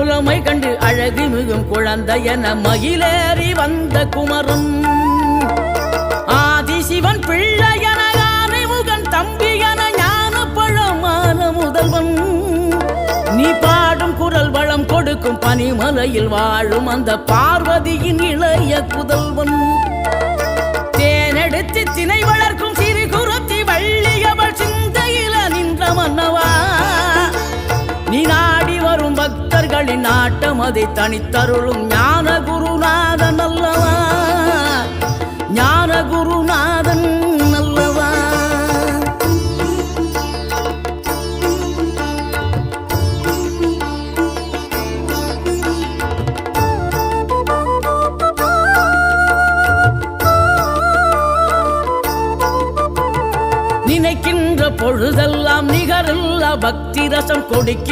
புலமை கண்டு அழகு மிகும் குழந்தை என மகிழேறி வந்த குமரன் ஆதிசிவன் பிள்ளையன ஆனைமுகன் தம்பியன ஞான பழமான முதல்வன் நீ பாடும் குரல் வளம் கொடுக்கும் பனிமலையில் வாழும் அந்த பார்வதியின் இளைய புதல்வன் தேனெடுத்து திணை வளர்க்கும் சிறு குருத்தி வள்ளியவள் சிந்தையில நின்ற மன்னவா நீ நாடி வரும் பக்தர்களின் நாட்டம் அதை தனித்தருளும் ஞான குருநாதன் அல்லவா ஞான குருநாதன் அல்லவா நினைக்கின்ற பொழுதெல்லாம் நிகரில்லா பக்தி ரசம் கொடுக்க